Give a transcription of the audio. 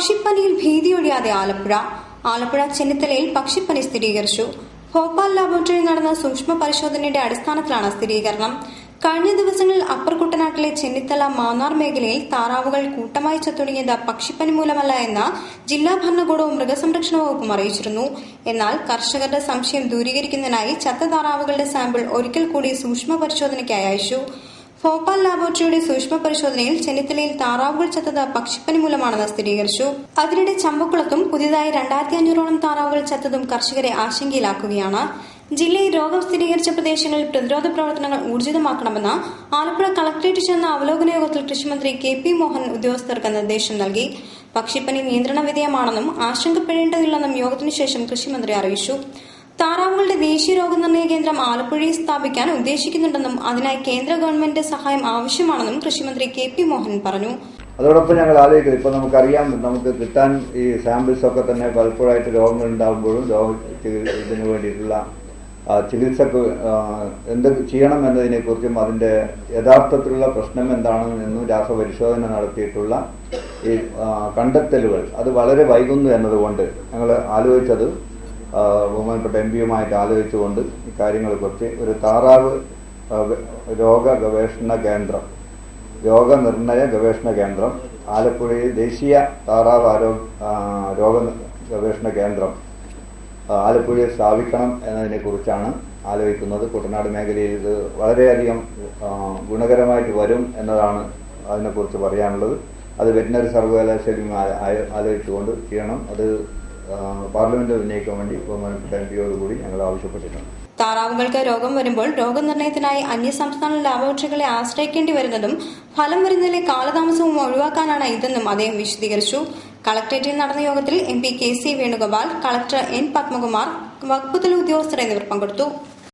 പക്ഷിപ്പനിയിൽ ഭീതിയൊഴിയാതെ ആലപ്പുഴ ചെന്നിത്തലയിൽ പക്ഷിപ്പനി സ്ഥിരീകരിച്ചു. ഭോപ്പാൽ ലാബോറട്ടറിയിൽ നടന്ന സൂക്ഷ്മ പരിശോധനയുടെ അടിസ്ഥാനത്തിലാണ് സ്ഥിരീകരണം. കഴിഞ്ഞ ദിവസങ്ങളിൽ അപ്പർ കുട്ടനാട്ടിലെ ചെന്നിത്തല മാന്നാർ മേഖലയിൽ താറാവുകൾ കൂട്ടമായി ചത്തൊടുങ്ങിയത് പക്ഷിപ്പനി മൂലമല്ല എന്ന് ജില്ലാ ഭരണകൂടവും മൃഗസംരക്ഷണ വകുപ്പും അറിയിച്ചിരുന്നു. എന്നാൽ കർഷകരുടെ സംശയം ദൂരീകരിക്കുന്നതിനായി ചത്ത താറാവുകളുടെ സാമ്പിൾ ഒരിക്കൽ കൂടി സൂക്ഷ്മ പരിശോധനയ്ക്കായി അയച്ചു. ഭോപ്പാൽ ലാബോറട്ടറിയുടെ സൂക്ഷ്മ പരിശോധനയിൽ ചെന്നിത്തലയിൽ താറാവുകൾ ചത്തത് പക്ഷിപ്പനി മൂലമാണെന്ന് സ്ഥിരീകരിച്ചു. അതിനിടെ ചമ്പക്കുളത്തും പുതിയതായി 2500ഓളം താറാവുകൾ ചത്തതും കർഷകരെ ആശങ്കയിലാക്കുകയാണ്. ജില്ലയിൽ രോഗം സ്ഥിരീകരിച്ച പ്രദേശങ്ങളിൽ പ്രതിരോധ പ്രവർത്തനങ്ങൾ ഊർജിതമാക്കണമെന്ന് ആലപ്പുഴ കളക്ടറേറ്റ് ചേർന്ന അവലോകന യോഗത്തിൽ കൃഷിമന്ത്രി KP മോഹൻ ഉദ്യോഗസ്ഥർക്ക് നിർദ്ദേശം നൽകി. പക്ഷിപ്പനി നിയന്ത്രണ വിധേയമാണെന്നും ആശങ്കപ്പെടേണ്ടതില്ലെന്നും യോഗത്തിനു ശേഷം കൃഷിമന്ത്രി അറിയിച്ചു. താറാവുകളുടെ ദേശീയ രോഗനിർണയ കേന്ദ്രം ആലപ്പുഴയിൽ സ്ഥാപിക്കാൻ ഉദ്ദേശിക്കുന്നുണ്ടെന്നും അതിനായി കേന്ദ്ര ഗവൺമെന്റ് സഹായം ആവശ്യമാണെന്നും കൃഷിമന്ത്രി KP മോഹൻ പറഞ്ഞു. അതോടൊപ്പം ഞങ്ങൾ ആലോചിക്കുന്നത് ഇപ്പൊ നമുക്കറിയാം, നമുക്ക് കിട്ടാൻ ഈ സാമ്പിൾസ് ഒക്കെ തന്നെ പലപ്പോഴായിട്ട് രോഗങ്ങൾ ഉണ്ടാകുമ്പോഴും ഇതിനു വേണ്ടിയിട്ടുള്ള ചികിത്സക്ക് എന്ത് ചെയ്യണം എന്നതിനെക്കുറിച്ചും അതിന്റെ യഥാർത്ഥത്തിലുള്ള പ്രശ്നം എന്താണെന്നും രാസപരിശോധന നടത്തിയിട്ടുള്ള ഈ കണ്ടെത്തലുകൾ അത് വളരെ വൈകുന്നു എന്നതുകൊണ്ട് ഞങ്ങൾ ആലോചിച്ചത് ബഹുമാനപ്പെട്ട MP-യുമായിട്ട് ആലോചിച്ചുകൊണ്ട് ഈ കാര്യങ്ങളെക്കുറിച്ച് ഒരു താറാവ് രോഗനിർണയ ഗവേഷണ കേന്ദ്രം ആലപ്പുഴയിൽ ദേശീയ താറാവ് രോഗ ഗവേഷണ കേന്ദ്രം ആലപ്പുഴയിൽ സ്ഥാപിക്കണം എന്നതിനെക്കുറിച്ചാണ് ആലോചിക്കുന്നത്. കുട്ടനാട് മേഖലയിൽ ഇത് വളരെയധികം ഗുണകരമായിട്ട് വരും എന്നതാണ് അതിനെക്കുറിച്ച് പറയാനുള്ളത്. അത് വെറ്റിനറി സർവകലാശാലയും ആലോചിച്ചുകൊണ്ട് ചെയ്യണം. അത് പാർലമെന്റ് ഉന്നയിക്കാൻ വേണ്ടി ബഹുമാനപ്പെട്ട MP-യോടുകൂടി ഞങ്ങൾ ആവശ്യപ്പെട്ടിട്ടുണ്ട്. താറാവുകൾക്ക് രോഗം വരുമ്പോൾ രോഗനിർണയത്തിനായി അന്യസംസ്ഥാന ലാബോറട്ടറികളെ ആശ്രയിക്കേണ്ടി വരുന്നതും ഫലം വരുന്നതിലെ കാലതാമസവും ഒഴിവാക്കാനാണ് ഇതെന്നും അദ്ദേഹം വിശദീകരിച്ചു. കളക്ടറേറ്റിൽ നടന്ന യോഗത്തിൽ MP KC Venugopal, collector N Padmakumar, വകുപ്പുതല ഉദ്യോഗസ്ഥർ എന്നിവർ പങ്കെടുത്തു.